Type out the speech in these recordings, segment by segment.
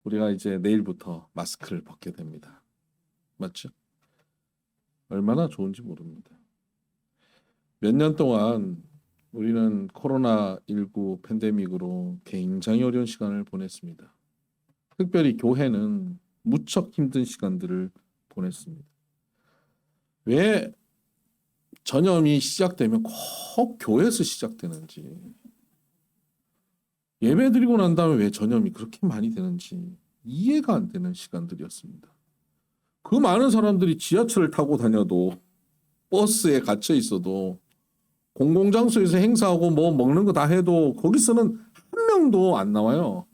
우리가 이제 내일부터 마스크를 벗게 됩니다. 맞죠? 얼마나 좋은지 모릅니다. 몇 년 동안 우리는 코로나19 팬데믹으로 굉장히 어려운 시간을 보냈습니다. 특별히 교회는 무척 힘든 시간들을 보냈습니다. 왜 전염이 시작되면 꼭 교회에서 시작되는지, 예배 드리고 난 다음에 왜 전염이 그렇게 많이 되는지 이해가 안 되는 시간들이었습니다. 그 많은 사람들이 지하철을 타고 다녀도, 버스에 갇혀 있어도, 공공장소에서 행사하고 뭐 먹는 거 다 해도 거기서는 한 명도 안 나와요.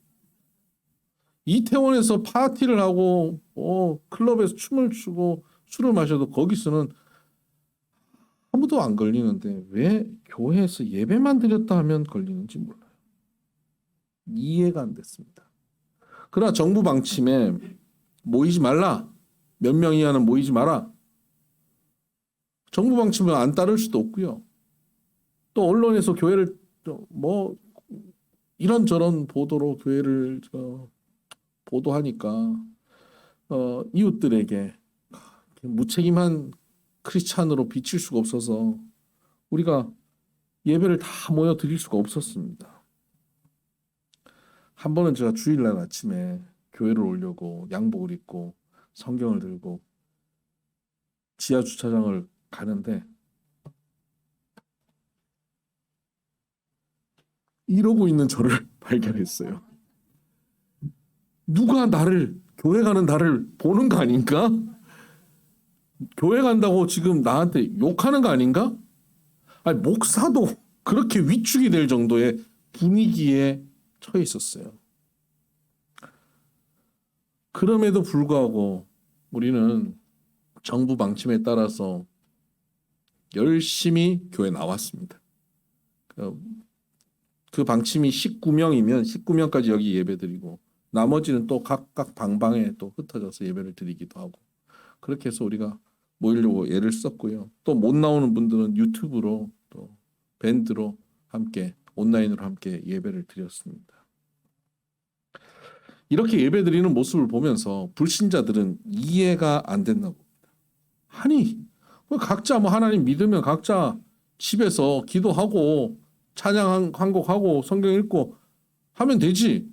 이태원에서 파티를 하고 클럽에서 춤을 추고 술을 마셔도 거기서는 아무도 안 걸리는데 왜 교회에서 예배만 드렸다 하면 걸리는지 몰라요. 이해가 안 됐습니다. 그러나 정부 방침에 모이지 말라, 몇 명 이하는 모이지 마라, 정부 방침을 안 따를 수도 없고요. 또 언론에서 교회를 뭐 이런저런 보도로 교회를 보도하니까 이웃들에게 무책임한 크리스찬으로 비칠 수가 없어서 우리가 예배를 다 모여 드릴 수가 없었습니다. 한 번은 제가 주일날 아침에 교회를 오려고 양복을 입고 성경을 들고 지하 주차장을 가는데 이러고 있는 저를 발견했어요. 누가 교회 가는 나를 보는 거 아닌가? 교회 간다고 지금 나한테 욕하는 거 아닌가? 아니, 목사도 그렇게 위축이 될 정도의 분위기에 처해 있었어요. 그럼에도 불구하고 우리는 정부 방침에 따라서 열심히 교회 나왔습니다. 그 방침이 19명이면 19명까지 여기 예배드리고 나머지는 또 각각 방방에 또 흩어져서 예배를 드리기도 하고 그렇게 해서 우리가 모이려고 애를 썼고요. 또 못 나오는 분들은 유튜브로 또 밴드로 함께 온라인으로 함께 예배를 드렸습니다. 이렇게 예배 드리는 모습을 보면서 불신자들은 이해가 안 됐나 봅니다. 아니 각자 뭐 하나님 믿으면 각자 집에서 기도하고 찬양 한 곡 하고 성경 읽고 하면 되지.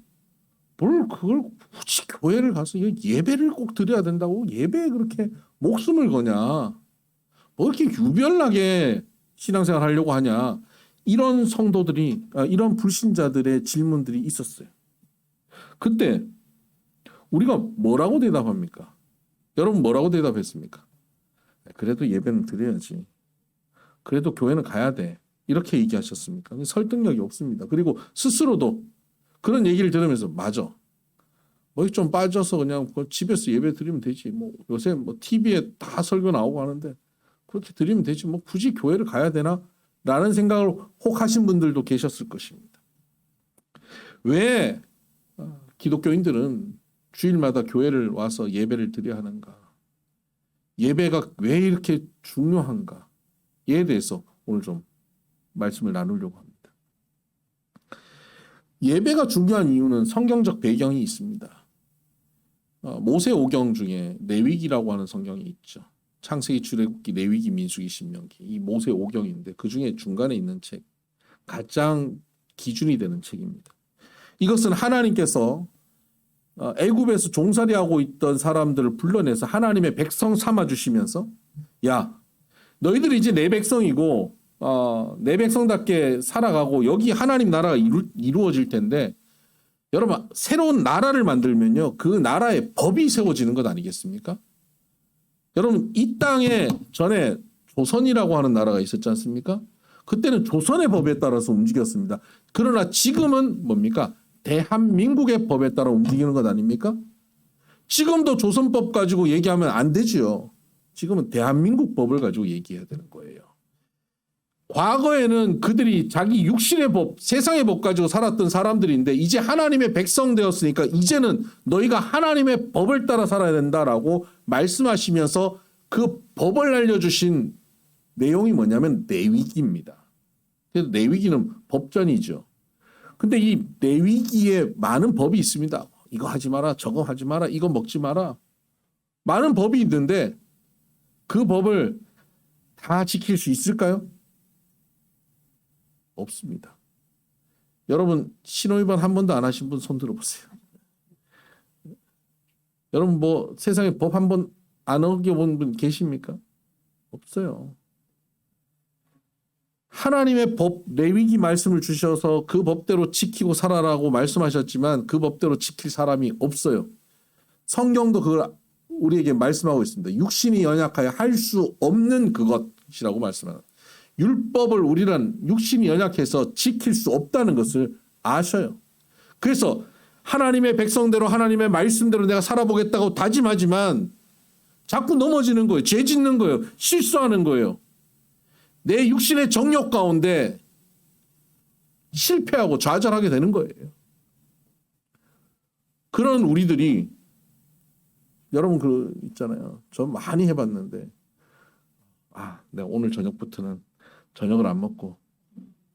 뭘 그걸 굳이 교회를 가서 예배를 꼭 드려야 된다고 예배에 그렇게 목숨을 거냐. 뭐 이렇게 유별나게 신앙생활 하려고 하냐. 이런 성도들이 이런 불신자들의 질문들이 있었어요. 그때 우리가 뭐라고 대답합니까? 여러분 뭐라고 대답했습니까? 그래도 예배는 드려야지. 그래도 교회는 가야 돼. 이렇게 얘기하셨습니까? 설득력이 없습니다. 그리고 스스로도 그런 얘기를 들으면서 맞아. 뭐 좀 빠져서 그냥 집에서 예배 드리면 되지. 뭐 요새 뭐 TV에 다 설교 나오고 하는데 그렇게 드리면 되지. 뭐 굳이 교회를 가야 되나? 라는 생각을 혹 하신 분들도 계셨을 것입니다. 왜 기독교인들은 주일마다 교회를 와서 예배를 드려야 하는가? 예배가 왜 이렇게 중요한가에 대해서 오늘 좀 말씀을 나누려고 합니다. 예배가 중요한 이유는 성경적 배경이 있습니다. 모세오경 중에 레위기라고 하는 성경이 있죠. 창세기, 출애굽기, 레위기, 민수기, 신명기 이 모세오경인데 그 중에 중간에 있는 책, 가장 기준이 되는 책입니다. 이것은 하나님께서 애굽에서 종살이하고 있던 사람들을 불러내서 하나님의 백성 삼아주시면서 야 너희들이 이제 내 백성이고 내 백성답게 살아가고 여기 하나님 나라가 이루어질 텐데 여러분 새로운 나라를 만들면요 그 나라의 법이 세워지는 것 아니겠습니까? 여러분 이 땅에 전에 조선이라고 하는 나라가 있었지 않습니까? 그때는 조선의 법에 따라서 움직였습니다. 그러나 지금은 뭡니까? 대한민국의 법에 따라 움직이는 것 아닙니까? 지금도 조선법 가지고 얘기하면 안 되지요. 지금은 대한민국 법을 가지고 얘기해야 되는 거예요. 과거에는 그들이 자기 육신의 법, 세상의 법 가지고 살았던 사람들인데 이제 하나님의 백성 되었으니까 이제는 너희가 하나님의 법을 따라 살아야 된다라고 말씀하시면서 그 법을 알려주신 내용이 뭐냐면 레위기입니다. 그래서 레위기는 법전이죠. 근데 이 레위기에 많은 법이 있습니다. 이거 하지 마라, 저거 하지 마라, 이거 먹지 마라. 많은 법이 있는데 그 법을 다 지킬 수 있을까요? 없습니다. 여러분 신호위반 한 번도 안 하신 분 손 들어보세요. 여러분 뭐 세상에 법 한 번 안 어겨본 분 계십니까? 없어요. 하나님의 법 레위기 말씀을 주셔서 그 법대로 지키고 살아라고 말씀하셨지만 그 법대로 지킬 사람이 없어요. 성경도 그걸 우리에게 말씀하고 있습니다. 육신이 연약하여 할 수 없는 그것이라고 말씀합니다. 율법을 우리는 육신이 연약해서 지킬 수 없다는 것을 아셔요. 그래서 하나님의 백성대로 하나님의 말씀대로 내가 살아보겠다고 다짐하지만 자꾸 넘어지는 거예요. 죄 짓는 거예요. 실수하는 거예요. 내 육신의 정욕 가운데 실패하고 좌절하게 되는 거예요. 그런 우리들이 여러분 그 있잖아요. 저 많이 해봤는데 내가 오늘 저녁부터는 저녁을 안 먹고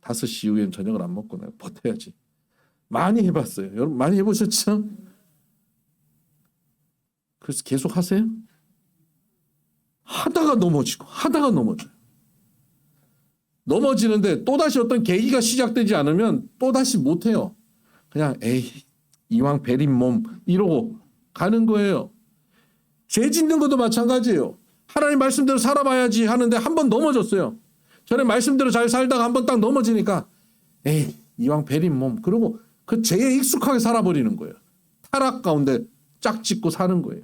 5시 이후엔 저녁을 안 먹고 내가 버텨야지. 많이 해봤어요. 여러분 많이 해보셨죠? 그래서 계속 하세요? 하다가 넘어지고 하다가 넘어져요. 넘어지는데 또다시 어떤 계기가 시작되지 않으면 또다시 못해요. 그냥 에이 이왕 베린 몸 이러고 가는 거예요. 죄 짓는 것도 마찬가지예요. 하나님 말씀대로 살아봐야지 하는데 한 번 넘어졌어요. 전에 말씀대로 잘 살다가 한 번 딱 넘어지니까 에이 이왕 베린 몸 그러고 그 죄에 익숙하게 살아버리는 거예요. 타락 가운데 짝짓고 사는 거예요.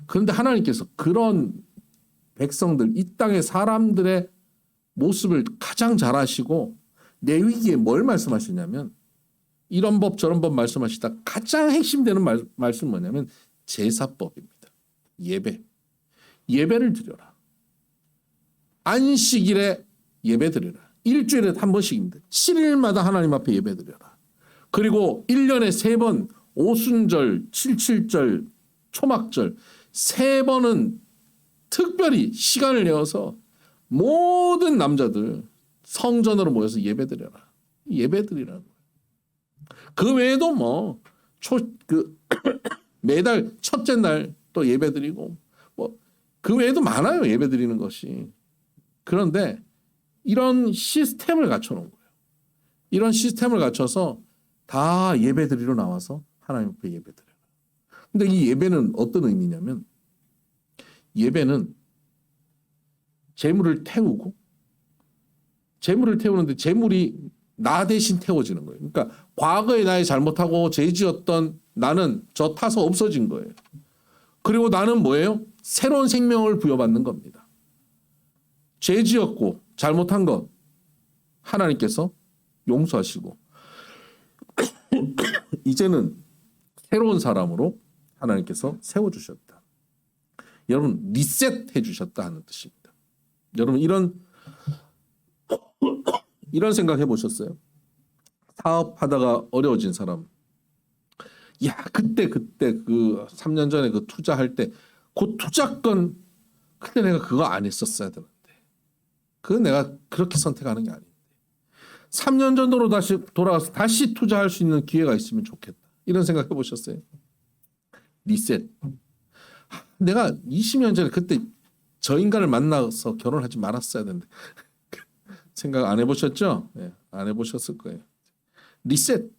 그런데 하나님께서 그런 백성들 이 땅의 사람들의 모습을 가장 잘 아시고 레위기에 뭘 말씀하시냐면 이런 법 저런 법 말씀하시다 가장 핵심되는 말씀 뭐냐면 제사법입니다. 예배를 드려라. 안식일에 예배 드려라. 일주일에 한 번씩입니다. 7일마다 하나님 앞에 예배 드려라. 그리고 1년에 3번 오순절, 칠칠절, 초막절 3번은 특별히 시간을 내어서 모든 남자들 성전으로 모여서 예배드려라. 예배드리라는 거예요. 그 외에도 매달 첫째 날 또 예배드리고 그 외에도 많아요. 예배드리는 것이. 그런데 이런 시스템을 갖춰놓은 거예요. 이런 시스템을 갖춰서 다 예배드리러 나와서 하나님 앞에 예배드려요. 근데 이 예배는 어떤 의미냐면 예배는 재물을 태우고 재물을 태우는데 재물이 나 대신 태워지는 거예요. 그러니까 과거에 나의 잘못하고 죄 지었던 나는 저 타서 없어진 거예요. 그리고 나는 뭐예요? 새로운 생명을 부여받는 겁니다. 죄 지었고 잘못한 것 하나님께서 용서하시고 이제는 새로운 사람으로 하나님께서 세워주셨다. 여러분 리셋해 주셨다 하는 뜻입니다. 여러분 이런 생각 해보셨어요? 사업하다가 어려워진 사람. 야 그때 그 3년 전에 그 투자할 때 그 투자건 그때 내가 그거 안 했었어야 되는데 그건 내가 그렇게 선택하는 게 아닌데 3년 전으로 다시 돌아가서 다시 투자할 수 있는 기회가 있으면 좋겠다. 이런 생각 해보셨어요? 리셋. 내가 20년 전에 그때 저 인간을 만나서 결혼하지 말았어야 되는데 생각 안 해보셨죠? 네, 안 해보셨을 거예요. 리셋.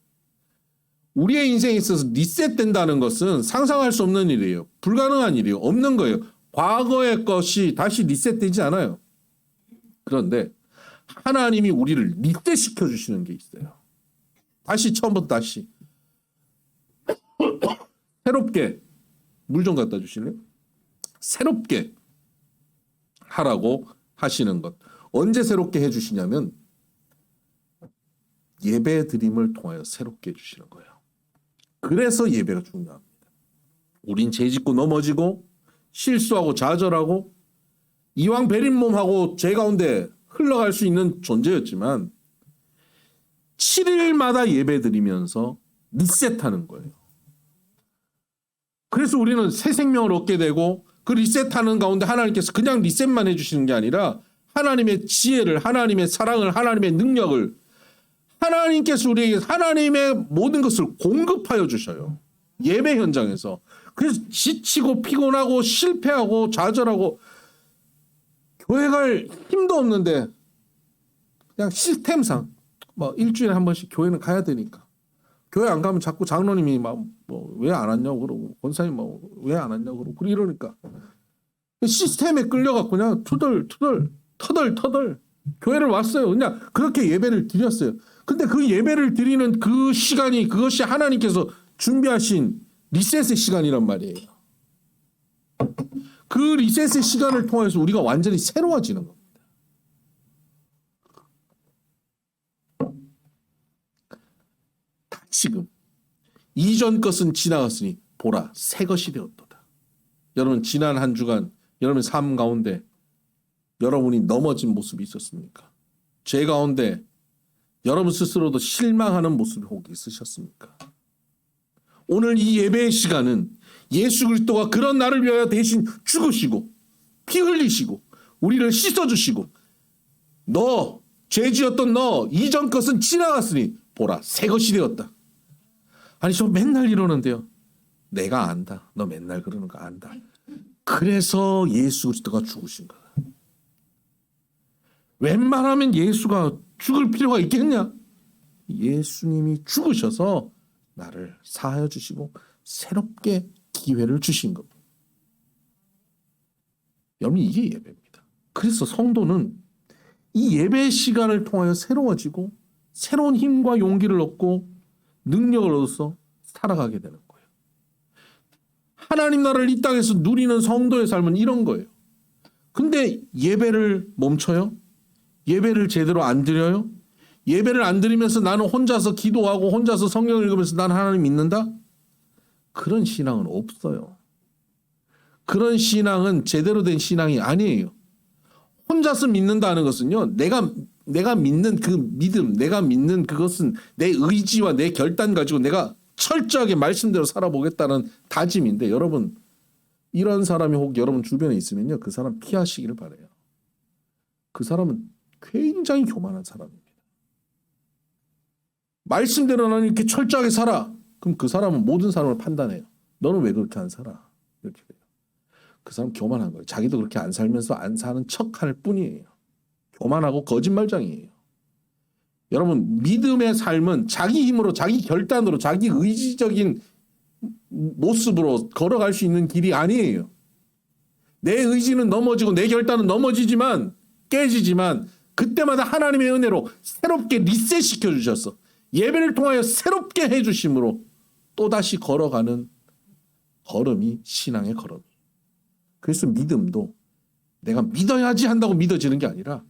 우리의 인생에 있어서 리셋된다는 것은 상상할 수 없는 일이에요. 불가능한 일이에요. 없는 거예요. 과거의 것이 다시 리셋되지 않아요. 그런데 하나님이 우리를 리셋시켜 주시는 게 있어요. 다시 처음부터 다시 새롭게 물 좀 갖다 주실래요? 새롭게 하라고 하시는 것. 언제 새롭게 해주시냐면 예배 드림을 통하여 새롭게 해주시는 거예요. 그래서 예배가 중요합니다. 우린 죄짓고 넘어지고 실수하고 좌절하고 이왕 베린 몸하고 죄 가운데 흘러갈 수 있는 존재였지만 7일마다 예배 드리면서 리셋하는 거예요. 그래서 우리는 새 생명을 얻게 되고 그 리셋하는 가운데 하나님께서 그냥 리셋만 해주시는 게 아니라 하나님의 지혜를, 하나님의 사랑을, 하나님의 능력을, 하나님께서 우리에게 하나님의 모든 것을 공급하여 주셔요. 예배 현장에서. 그래서 지치고 피곤하고 실패하고 좌절하고 교회 갈 힘도 없는데 그냥 시스템상 뭐 일주일에 한 번씩 교회는 가야 되니까 교회 안 가면 자꾸 장로님이 막 뭐 왜 안 왔냐고 그러고 권사님 뭐 왜 안 왔냐고 그러고 이러니까 시스템에 끌려갖고 그냥 터덜 교회를 왔어요. 그냥 그렇게 예배를 드렸어요. 근데 그 예배를 드리는 그 시간이 그것이 하나님께서 준비하신 리셋의 시간이란 말이에요. 그 리셋의 시간을 통해서 우리가 완전히 새로워지는 겁니다. 지금 이전 것은 지나갔으니 보라 새 것이 되었도다. 여러분 지난 한 주간 여러분의 삶 가운데 여러분이 넘어진 모습이 있었습니까? 죄 가운데 여러분 스스로도 실망하는 모습이 혹 있으셨습니까? 오늘 이 예배의 시간은 예수 그리스도가 그런 나를 위하여 대신 죽으시고 피 흘리시고 우리를 씻어주시고 너 죄지었던 너 이전 것은 지나갔으니 보라 새 것이 되었다. 아니 저 맨날 이러는데요. 내가 안다. 너 맨날 그러는 거 안다. 그래서 예수 그리스도가 죽으신 거다. 웬만하면 예수가 죽을 필요가 있겠냐? 예수님이 죽으셔서 나를 사하여 주시고 새롭게 기회를 주신 겁니다. 여러분 이게 예배입니다. 그래서 성도는 이 예배 시간을 통하여 새로워지고 새로운 힘과 용기를 얻고 능력을 얻어서 살아가게 되는 거예요. 하나님 나라를 이 땅에서 누리는 성도의 삶은 이런 거예요. 근데 예배를 멈춰요? 예배를 제대로 안 드려요? 예배를 안 드리면서 나는 혼자서 기도하고 혼자서 성경을 읽으면서 난 하나님 믿는다? 그런 신앙은 없어요. 그런 신앙은 제대로 된 신앙이 아니에요. 혼자서 믿는다는 것은요. 내가 믿는 그 믿음, 내가 믿는 그것은 내 의지와 내 결단 가지고 내가 철저하게 말씀대로 살아보겠다는 다짐인데 여러분 이런 사람이 혹 여러분 주변에 있으면요. 그 사람 피하시기를 바라요. 그 사람은 굉장히 교만한 사람입니다. 말씀대로 나는 이렇게 철저하게 살아. 그럼 그 사람은 모든 사람을 판단해요. 너는 왜 그렇게 안 살아? 이렇게 돼요. 그 사람 교만한 거예요. 자기도 그렇게 안 살면서 안 사는 척할 뿐이에요. 교만하고 거짓말장이에요. 여러분 믿음의 삶은 자기 힘으로 자기 결단으로 자기 의지적인 모습으로 걸어갈 수 있는 길이 아니에요. 내 의지는 넘어지고 내 결단은 넘어지지만 깨지지만 그때마다 하나님의 은혜로 새롭게 리셋시켜 주셨어. 예배를 통하여 새롭게 해주심으로 또다시 걸어가는 걸음이 신앙의 걸음. 그래서 믿음도 내가 믿어야지 한다고 믿어지는 게 아니라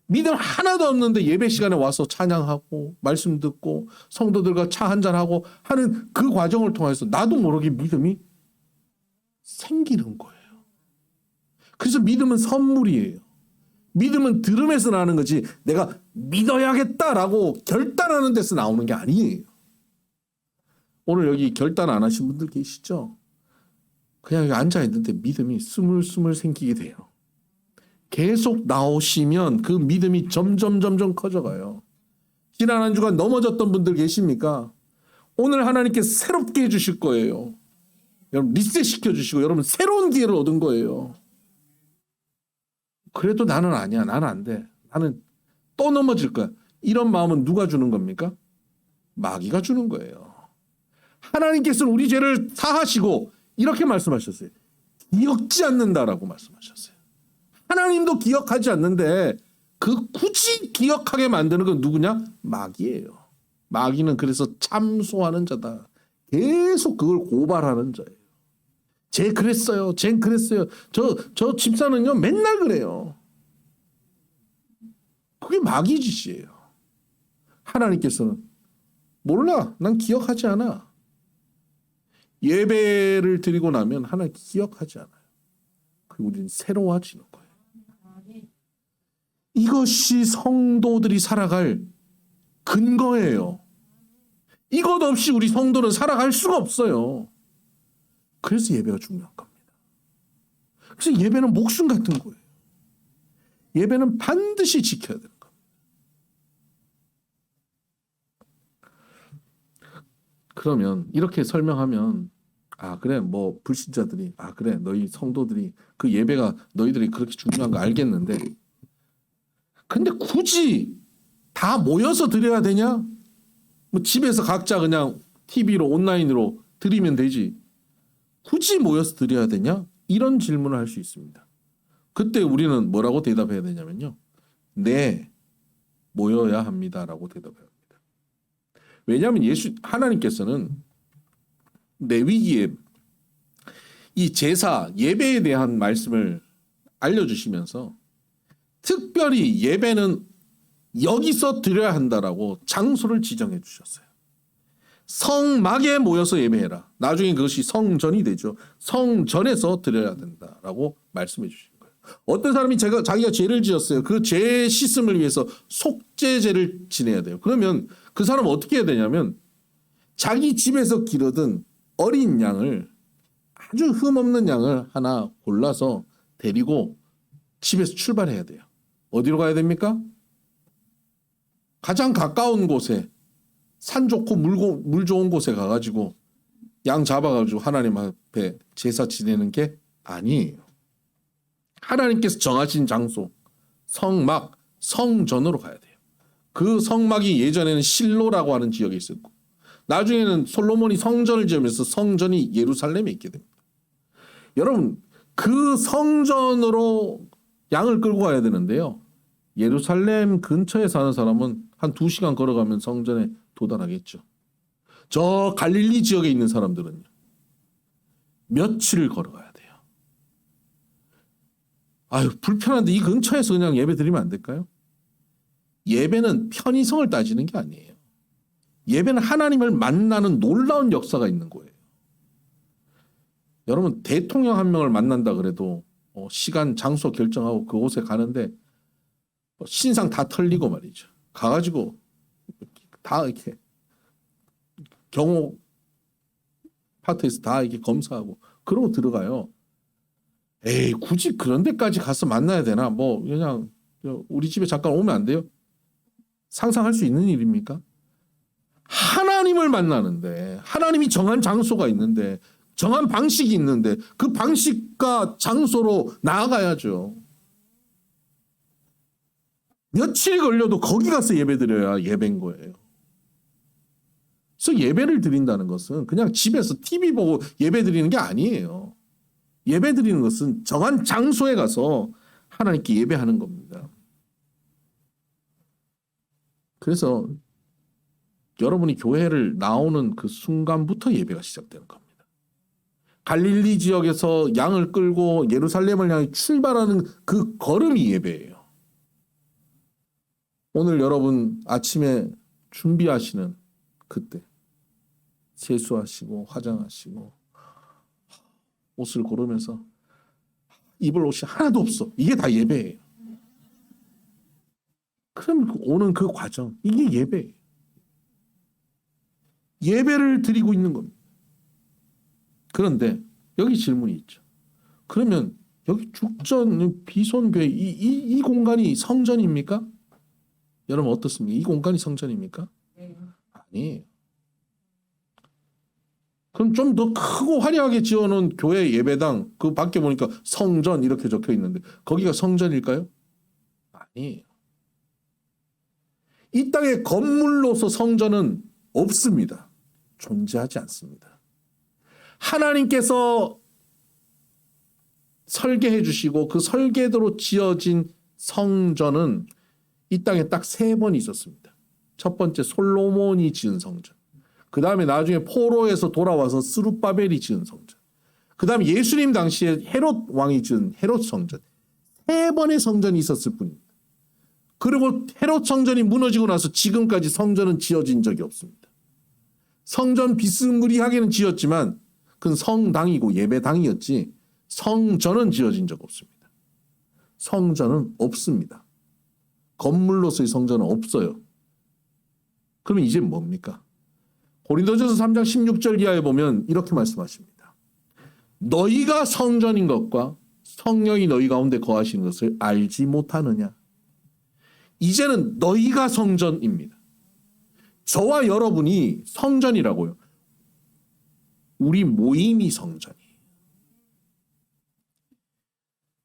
믿음 하나도 없는데 예배 시간에 와서 찬양하고 말씀 듣고 성도들과 차 한잔하고 하는 그 과정을 통해서 나도 모르게 믿음이 생기는 거예요. 그래서 믿음은 선물이에요. 믿음은 들음에서 나는 거지 내가 믿어야겠다라고 결단하는 데서 나오는 게 아니에요. 오늘 여기 결단 안 하신 분들 계시죠? 그냥 여기 앉아있는데 믿음이 스물스물 생기게 돼요. 계속 나오시면 그 믿음이 점점 커져가요. 지난 한 주간 넘어졌던 분들 계십니까? 오늘 하나님께 새롭게 해주실 거예요. 여러분 리셋시켜 주시고 여러분 새로운 기회를 얻은 거예요. 그래도 나는 아니야. 나는 안 돼. 나는 또 넘어질 거야. 이런 마음은 누가 주는 겁니까? 마귀가 주는 거예요. 하나님께서는 우리 죄를 사하시고 이렇게 말씀하셨어요. 기억지 않는다라고 말씀하셨어요. 하나님도 기억하지 않는데 그 굳이 기억하게 만드는 건 누구냐? 마귀예요. 마귀는 그래서 참소하는 자다. 계속 그걸 고발하는 자예요. 쟤 그랬어요. 쟤 그랬어요. 저 집사는요 맨날 그래요. 그게 마귀 짓이에요. 하나님께서는 몰라. 난 기억하지 않아. 예배를 드리고 나면 하나님 기억하지 않아요. 그리고 우리는 새로워지는 거예요. 이것이 성도들이 살아갈 근거예요. 이것 없이 우리 성도는 살아갈 수가 없어요. 그래서 예배가 중요한 겁니다. 그래서 예배는 목숨 같은 거예요. 예배는 반드시 지켜야 되는 겁니다. 그러면 이렇게 설명하면 아 그래 뭐 불신자들이 아 그래 너희 성도들이 그 예배가 너희들이 그렇게 중요한 거 알겠는데 근데 굳이 다 모여서 드려야 되냐? 뭐 집에서 각자 그냥 TV로 온라인으로 드리면 되지. 굳이 모여서 드려야 되냐? 이런 질문을 할 수 있습니다. 그때 우리는 뭐라고 대답해야 되냐면요. 네, 모여야 합니다라고 대답해야 합니다. 왜냐하면 하나님께서는 레위기에 이 제사 예배에 대한 말씀을 알려주시면서 특별히 예배는 여기서 드려야 한다라고 장소를 지정해 주셨어요. 성막에 모여서 예배해라. 나중에 그것이 성전이 되죠. 성전에서 드려야 된다라고 말씀해 주신 거예요. 어떤 사람이 자기가 죄를 지었어요. 그 죄 씻음을 위해서 속죄제를 지내야 돼요. 그러면 그 사람은 어떻게 해야 되냐면 자기 집에서 기르던 어린 양을 아주 흠없는 양을 하나 골라서 데리고 집에서 출발해야 돼요. 어디로 가야 됩니까? 가장 가까운 곳에 산 좋고 물 좋은 곳에 가가지고 양 잡아가지고 하나님 앞에 제사 지내는 게 아니에요. 하나님께서 정하신 장소, 성막, 성전으로 가야 돼요. 그 성막이 예전에는 실로라고 하는 지역에 있었고 나중에는 솔로몬이 성전을 지으면서 성전이 예루살렘에 있게 됩니다. 여러분 그 성전으로 양을 끌고 가야 되는데요. 예루살렘 근처에 사는 사람은 한 2시간 걸어가면 성전에 도달하겠죠. 저 갈릴리 지역에 있는 사람들은요. 며칠을 걸어가야 돼요. 아유 불편한데 이 근처에서 그냥 예배 드리면 안 될까요? 예배는 편의성을 따지는 게 아니에요. 예배는 하나님을 만나는 놀라운 역사가 있는 거예요. 여러분 대통령 한 명을 만난다 그래도 시간 장소 결정하고 그곳에 가는데 신상 다 털리고 말이죠. 가가지고 다 이렇게 경호 파트에서 다 이렇게 검사하고 그러고 들어가요. 에이 굳이 그런 데까지 가서 만나야 되나? 뭐 그냥 우리 집에 잠깐 오면 안 돼요? 상상할 수 있는 일입니까? 하나님을 만나는데 하나님이 정한 장소가 있는데 정한 방식이 있는데 그 방식과 장소로 나아가야죠. 며칠 걸려도 거기 가서 예배드려야 예배인 거예요. 그래서 예배를 드린다는 것은 그냥 집에서 TV 보고 예배드리는 게 아니에요. 예배드리는 것은 정한 장소에 가서 하나님께 예배하는 겁니다. 그래서 여러분이 교회를 나오는 그 순간부터 예배가 시작되는 겁니다. 갈릴리 지역에서 양을 끌고 예루살렘을 향해 출발하는 그 걸음이 예배예요. 오늘 여러분 아침에 준비하시는 그때 세수하시고 화장하시고 옷을 고르면서 입을 옷이 하나도 없어. 이게 다 예배예요. 그럼 오는 그 과정 이게 예배예요. 예배를 드리고 있는 겁니다. 그런데 여기 질문이 있죠. 그러면 여기 죽전 비손교회 이 공간이 성전입니까? 여러분 어떻습니까? 이 공간이 성전입니까? 아니에요. 그럼 좀 더 크고 화려하게 지어놓은 교회 예배당 그 밖에 보니까 성전 이렇게 적혀 있는데 거기가 성전일까요? 아니에요. 이 땅에 건물로서 성전은 없습니다. 존재하지 않습니다. 하나님께서 설계해 주시고 그 설계대로 지어진 성전은 이 땅에 딱 3번 있었습니다. 첫 번째 솔로몬이 지은 성전. 그 다음에 나중에 포로에서 돌아와서 스룹바벨이 지은 성전. 그 다음에 예수님 당시에 헤롯 왕이 지은 헤롯 성전. 3번의 성전이 있었을 뿐입니다. 그리고 헤롯 성전이 무너지고 나서 지금까지 성전은 지어진 적이 없습니다. 성전 비스무리하게는 지었지만 그건 성당이고 예배당이었지 성전은 지어진 적 없습니다. 성전은 없습니다. 건물로서의 성전은 없어요. 그러면 이제 뭡니까? 고린도전서 3장 16절 이하에 보면 이렇게 말씀하십니다. 너희가 성전인 것과 성령이 너희 가운데 거하시는 것을 알지 못하느냐? 이제는 너희가 성전입니다. 저와 여러분이 성전이라고요. 우리 모임이 성전이에요.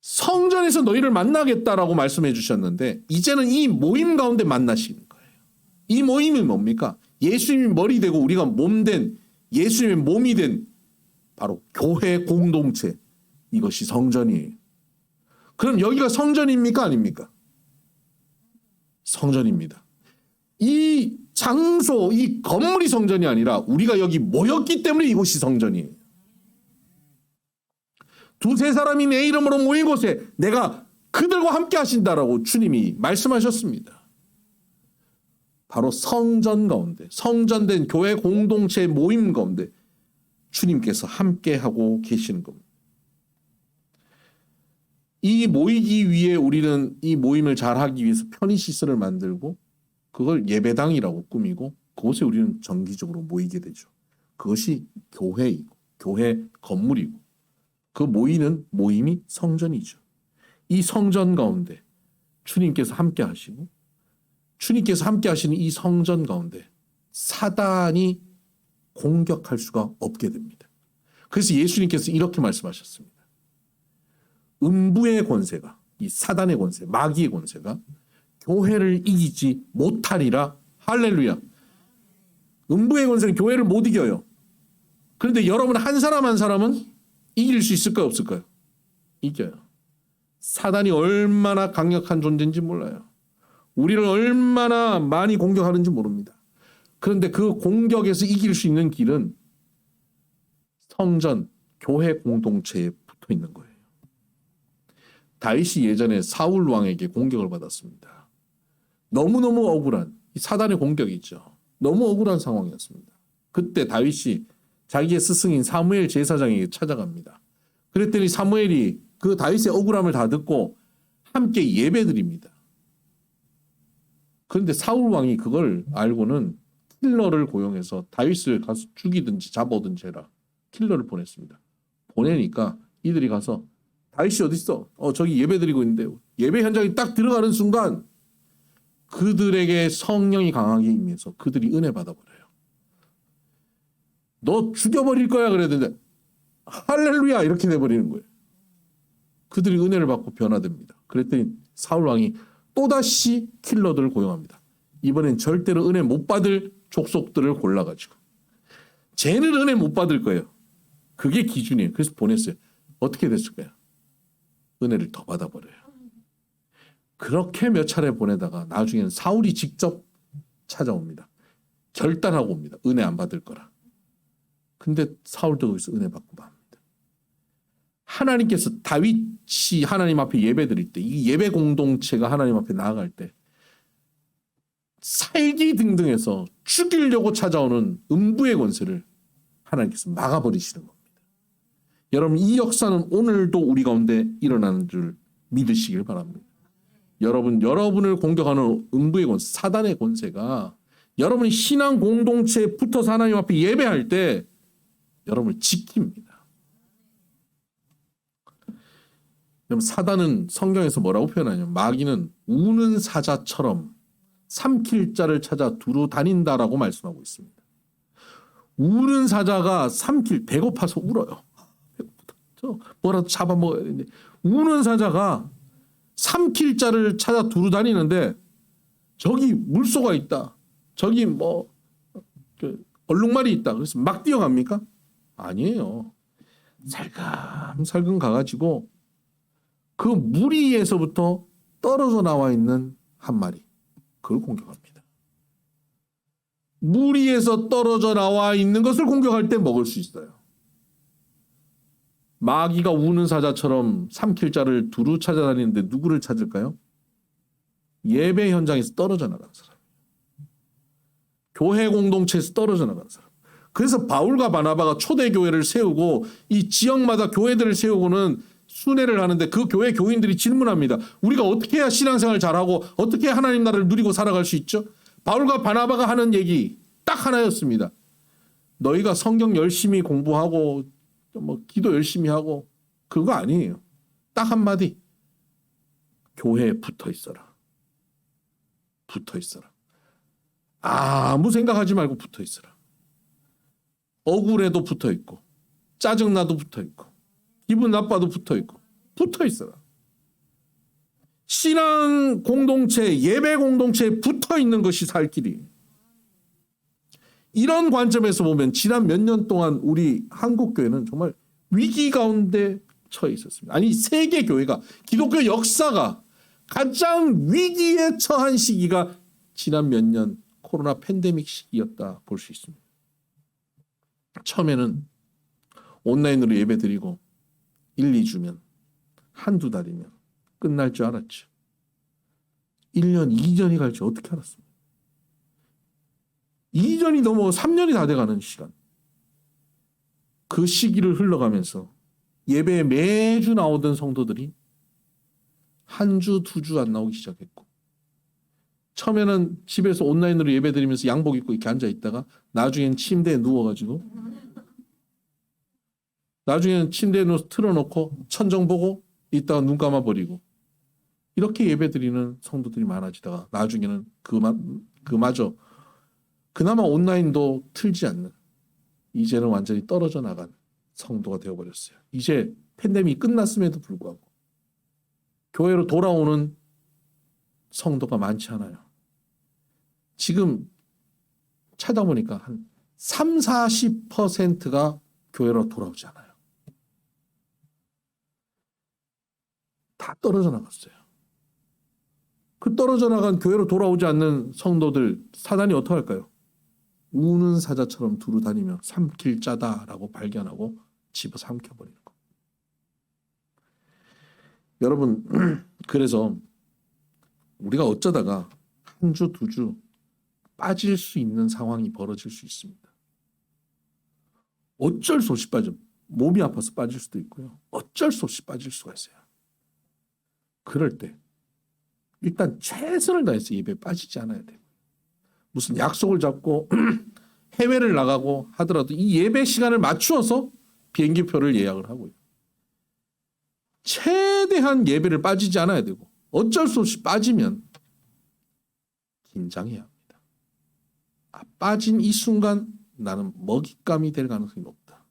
성전에서 너희를 만나겠다라고 말씀해 주셨는데 이제는 이 모임 가운데 만나시는 거예요. 이 모임이 뭡니까? 예수님이 머리 되고 우리가 몸 된, 예수님의 몸이 된 바로 교회 공동체, 이것이 성전이에요. 그럼 여기가 성전입니까? 아닙니까? 성전입니다. 이 장소, 이 건물이 성전이 아니라 우리가 여기 모였기 때문에 이곳이 성전이에요. 두세 사람이 내 이름으로 모인 곳에 내가 그들과 함께 하신다라고 주님이 말씀하셨습니다. 바로 성전 가운데, 성전된 교회 공동체 모임 가운데 주님께서 함께하고 계시는 겁니다. 이 모이기 위해 우리는 이 모임을 잘하기 위해서 편의시설을 만들고 그걸 예배당이라고 꾸미고 그곳에 우리는 정기적으로 모이게 되죠. 그것이 교회이고 교회 건물이고 그 모이는 모임이 성전이죠. 이 성전 가운데 주님께서 함께 하시고 주님께서 함께 하시는 이 성전 가운데 사단이 공격할 수가 없게 됩니다. 그래서 예수님께서 이렇게 말씀하셨습니다. 음부의 권세가, 이 사단의 권세, 마귀의 권세가 교회를 이기지 못하리라. 할렐루야. 음부의 권세는 교회를 못 이겨요. 그런데 여러분 한 사람 한 사람은 이길 수 있을까요? 없을까요? 이겨요. 사단이 얼마나 강력한 존재인지 몰라요. 우리를 얼마나 많이 공격하는지 모릅니다. 그런데 그 공격에서 이길 수 있는 길은 성전, 교회 공동체에 붙어 있는 거예요. 다윗이 예전에 사울 왕에게 공격을 받았습니다. 너무너무 억울한 사단의 공격이죠. 너무 억울한 상황이었습니다. 그때 다윗이 자기의 스승인 사무엘 제사장에게 찾아갑니다. 그랬더니 사무엘이 그 다윗의 억울함을 다 듣고 함께 예배드립니다. 그런데 사울 왕이 그걸 알고는 킬러를 고용해서 다윗을 가서 죽이든지 잡아오든지 해라. 킬러를 보냈습니다. 보내니까 이들이 가서 다윗이 어디 있어? 저기 예배드리고 있는데 예배 현장에 딱 들어가는 순간 그들에게 성령이 강하게 임해서 그들이 은혜 받아버려요. 너 죽여버릴 거야 그랬는데 할렐루야 이렇게 돼버리는 거예요. 그들이 은혜를 받고 변화됩니다. 그랬더니 사울 왕이 또다시 킬러들을 고용합니다. 이번엔 절대로 은혜 못 받을 족속들을 골라가지고 쟤는 은혜 못 받을 거예요. 그게 기준이에요. 그래서 보냈어요. 어떻게 됐을까요? 은혜를 더 받아버려요. 그렇게 몇 차례 보내다가 나중에는 사울이 직접 찾아옵니다. 결단하고 옵니다. 은혜 안 받을 거라. 근데 사울도 거기서 은혜 받고 맙니다. 하나님께서 다윗이 하나님 앞에 예배드릴 때 이 예배 공동체가 하나님 앞에 나아갈 때 살기 등등해서 죽이려고 찾아오는 음부의 권세를 하나님께서 막아버리시는 겁니다. 여러분 이 역사는 오늘도 우리 가운데 일어나는 줄 믿으시길 바랍니다. 여러분을 공격하는 음부의 권세, 사단의 권세가 여러분이 신앙 공동체에 붙어서 하나님 앞에 예배할 때 여러분을 지킵니다. 여러분 사단은 성경에서 뭐라고 표현하냐면 마귀는 우는 사자처럼 삼킬 자를 찾아 두루 다닌다라고 말씀하고 있습니다. 우는 사자가 배고파서 울어요. 배고프다. 저 뭐라도 잡아먹어야 되는데 우는 사자가 삼킬 자를 찾아 두루 다니는데 저기 물소가 있다. 저기 얼룩말이 있다. 그래서 막 뛰어갑니까? 아니에요. 살금살금 가가지고 그 무리에서부터 떨어져 나와 있는 한 마리 그걸 공격합니다. 무리에서 떨어져 나와 있는 것을 공격할 때 먹을 수 있어요. 마귀가 우는 사자처럼 삼킬 자를 두루 찾아다니는데 누구를 찾을까요? 예배 현장에서 떨어져 나가는 사람. 교회 공동체에서 떨어져 나가는 사람. 그래서 바울과 바나바가 초대교회를 세우고 이 지역마다 교회들을 세우고는 순회를 하는데 그 교회 교인들이 질문합니다. 우리가 어떻게 해야 신앙생활 잘하고 어떻게 해야 하나님 나라를 누리고 살아갈 수 있죠? 바울과 바나바가 하는 얘기 딱 하나였습니다. 너희가 성경 열심히 공부하고 기도 열심히 하고 그거 아니에요. 딱 한마디. 교회에 붙어 있어라. 붙어 있어라. 아무 생각하지 말고 붙어 있어라. 억울해도 붙어 있고 짜증나도 붙어 있고 기분 나빠도 붙어 있고 붙어 있어라. 신앙 공동체, 예배 공동체에 붙어 있는 것이 살 길이에요. 이런 관점에서 보면 지난 몇 년 동안 우리 한국 교회는 정말 위기 가운데 처해 있었습니다. 아니 세계 교회가 기독교 역사가 가장 위기에 처한 시기가 지난 몇 년 코로나 팬데믹 시기였다 볼 수 있습니다. 처음에는 온라인으로 예배 드리고 1, 2주면 한두 달이면 끝날 줄 알았죠. 1년, 2년이 갈지 어떻게 알았습니까? 2년이 넘어 3년이 다 돼가는 시간. 그 시기를 흘러가면서 예배에 매주 나오던 성도들이 한 주, 2주 안 나오기 시작했고 처음에는 집에서 온라인으로 예배 드리면서 양복 입고 이렇게 앉아 있다가 나중엔 침대에 누워가지고 나중에는 침대에 틀어놓고 천정 보고 있다가 눈 감아버리고 이렇게 예배 드리는 성도들이 많아지다가 나중에는 그마저 그나마 온라인도 틀지 않는 이제는 완전히 떨어져 나간 성도가 되어버렸어요. 이제 팬데믹이 끝났음에도 불구하고 교회로 돌아오는 성도가 많지 않아요. 지금 찾아보니까 한 3, 40%가 교회로 돌아오지 않아요. 다 떨어져 나갔어요. 그 떨어져 나간 교회로 돌아오지 않는 성도들 사단이 어떻게 할까요? 우는 사자처럼 두루 다니며 삼킬 자다라고 발견하고 집어 삼켜버리는 거. 여러분 그래서 우리가 어쩌다가 한 주, 2주 빠질 수 있는 상황이 벌어질 수 있습니다. 어쩔 수 없이 빠져. 몸이 아파서 빠질 수도 있고요. 어쩔 수 없이 빠질 수가 있어요. 그럴 때 일단 최선을 다해서 예배에 빠지지 않아야 돼요. 무슨 약속을 잡고 해외를 나가고 하더라도 이 예배 시간을 맞추어서 비행기표를 예약을 하고요. 최대한 예배를 빠지지 않아야 되고 어쩔 수 없이 빠지면 긴장해야 합니다. 빠진 이 순간 나는 먹잇감이 될 가능성이 높다.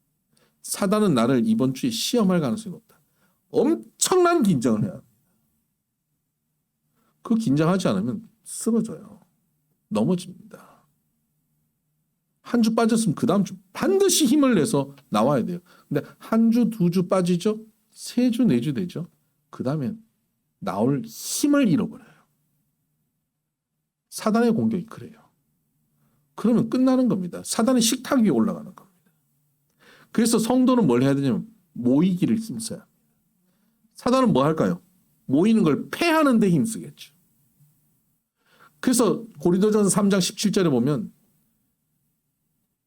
사단은 나를 이번 주에 시험할 가능성이 높다. 엄청난 긴장을 해야 합니다. 그 긴장하지 않으면 쓰러져요. 넘어집니다. 한 주 빠졌으면 그 다음 주 반드시 힘을 내서 나와야 돼요. 근데 한 주, 2주 빠지죠? 3주, 4주 되죠? 그 다음에 나올 힘을 잃어버려요. 사단의 공격이 그래요. 그러면 끝나는 겁니다. 사단의 식탁 위에 올라가는 겁니다. 그래서 성도는 뭘 해야 되냐면 모이기를 힘써야 합니다. 사단은 뭐 할까요? 모이는 걸 패하는 데 힘쓰겠죠. 그래서 고린도전서 3장 17절에 보면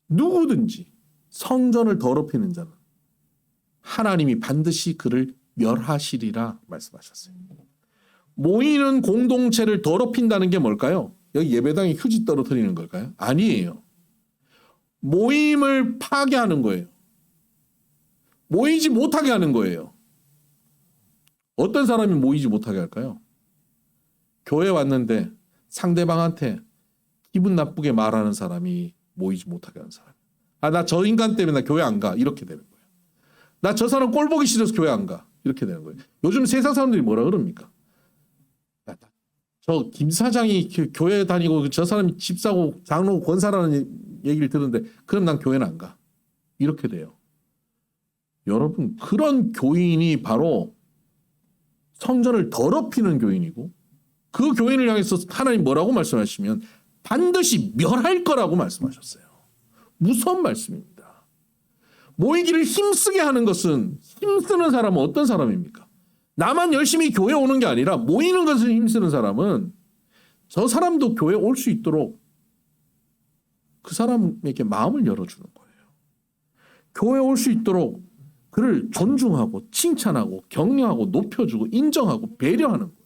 누구든지 성전을 더럽히는 자는 하나님이 반드시 그를 멸하시리라 말씀하셨어요. 모이는 공동체를 더럽힌다는 게 뭘까요? 여기 예배당에 휴지 떨어뜨리는 걸까요? 아니에요. 모임을 파괴하는 거예요. 모이지 못하게 하는 거예요. 어떤 사람이 모이지 못하게 할까요? 교회 왔는데 상대방한테 기분 나쁘게 말하는 사람이 모이지 못하게 하는 사람. 나 저 인간 때문에 나 교회 안 가. 이렇게 되는 거예요. 나 저 사람 꼴 보기 싫어서 교회 안 가. 이렇게 되는 거예요. 요즘 세상 사람들이 뭐라 그럽니까? 저 김 사장이 교회 다니고 저 사람이 집 사고 장로 권사라는 얘기를 듣는데 그럼 난 교회는 안 가. 이렇게 돼요. 여러분 그런 교인이 바로 성전을 더럽히는 교인이고 그 교인을 향해서 하나님 뭐라고 말씀하시면 반드시 멸할 거라고 말씀하셨어요. 무서운 말씀입니다. 모이기를 힘쓰게 하는 것은 힘쓰는 사람은 어떤 사람입니까? 나만 열심히 교회 오는 게 아니라 모이는 것을 힘쓰는 사람은 저 사람도 교회 올 수 있도록 그 사람에게 마음을 열어주는 거예요. 교회 올 수 있도록 그를 존중하고 칭찬하고 격려하고 높여주고 인정하고 배려하는 거예요.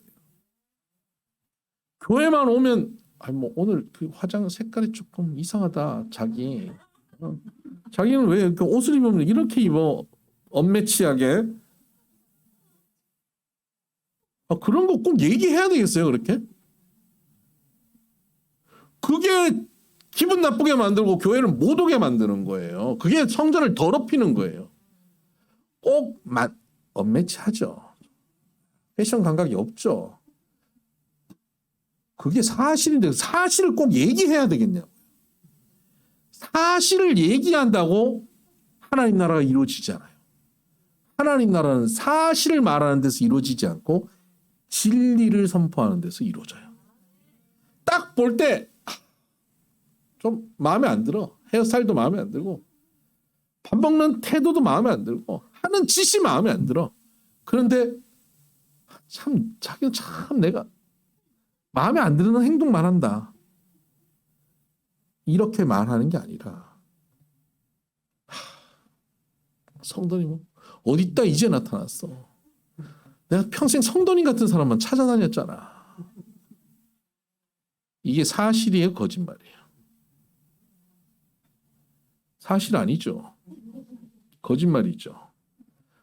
교회만 오면 오늘 그 화장 색깔이 조금 이상하다 자기. 자기는 왜 이렇게 옷을 입으면 이렇게 입어 언매치하게? 그런 거 꼭 얘기해야 되겠어요 그렇게? 그게 기분 나쁘게 만들고 교회를 못 오게 만드는 거예요. 그게 성전을 더럽히는 거예요. 꼭 언매치하죠. 패션 감각이 없죠. 그게 사실인데 사실을 꼭 얘기해야 되겠냐고. 사실을 얘기한다고 하나님 나라가 이루어지지 않아요. 하나님 나라는 사실을 말하는 데서 이루어지지 않고 진리를 선포하는 데서 이루어져요. 딱 볼 때 좀 마음에 안 들어. 헤어스타일도 마음에 안 들고 밥 먹는 태도도 마음에 안 들고 하는 짓이 마음에 안 들어. 그런데 참 자기는 참 내가 마음에 안 드는 행동만 한다. 이렇게 말하는 게 아니라 성도님 뭐 어디 있다 이제 나타났어. 내가 평생 성도님 같은 사람만 찾아다녔잖아. 이게 사실이에요, 거짓말이에요? 사실 아니죠. 거짓말이죠.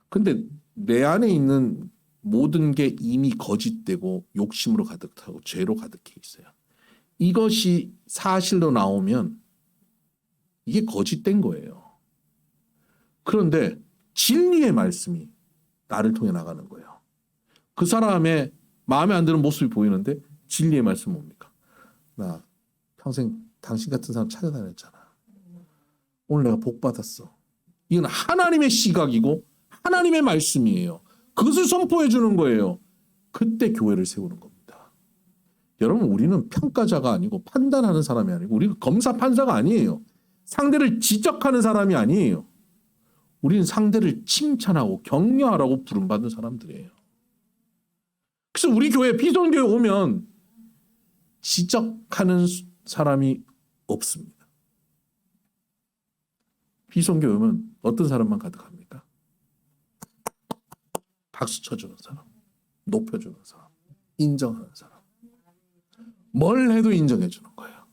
근데 내 안에 있는 모든 게 이미 거짓되고 욕심으로 가득하고 죄로 가득해 있어요. 이것이 사실로 나오면 이게 거짓된 거예요. 그런데 진리의 말씀이 나를 통해 나가는 거예요. 그 사람의 마음에 안 드는 모습이 보이는데 진리의 말씀은 뭡니까? 나 평생 당신 같은 사람 찾아다녔잖아. 오늘 내가 복 받았어. 이건 하나님의 시각이고 하나님의 말씀이에요. 그것을 선포해 주는 거예요. 그때 교회를 세우는 겁니다. 여러분, 우리는 평가자가 아니고 판단하는 사람이 아니고 우리는 검사 판사가 아니에요. 상대를 지적하는 사람이 아니에요. 우리는 상대를 칭찬하고 격려하라고 부름받은 사람들이에요. 그래서 우리 교회 비전교회 오면 지적하는 사람이 없습니다. 비전교회 오면 어떤 사람만 가득합니까? 박수 쳐주는 사람, 높여주는 사람, 인정하는 사람. 뭘 해도 인정해주는 거예요.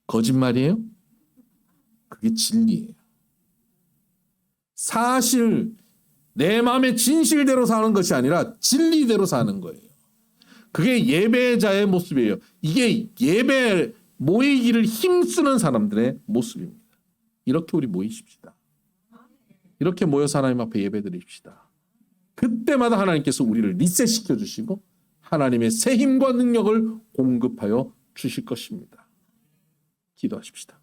거짓말이에요? 그게 진리예요. 사실 내 마음의 진실대로 사는 것이 아니라 진리대로 사는 거예요. 그게 예배자의 모습이에요. 이게 예배 모이기를 힘쓰는 사람들의 모습입니다. 이렇게 우리 모이십시다. 이렇게 모여서 하나님 앞에 예배드립시다. 그때마다 하나님께서 우리를 리셋시켜 주시고 하나님의 새 힘과 능력을 공급하여 주실 것입니다. 기도하십시다.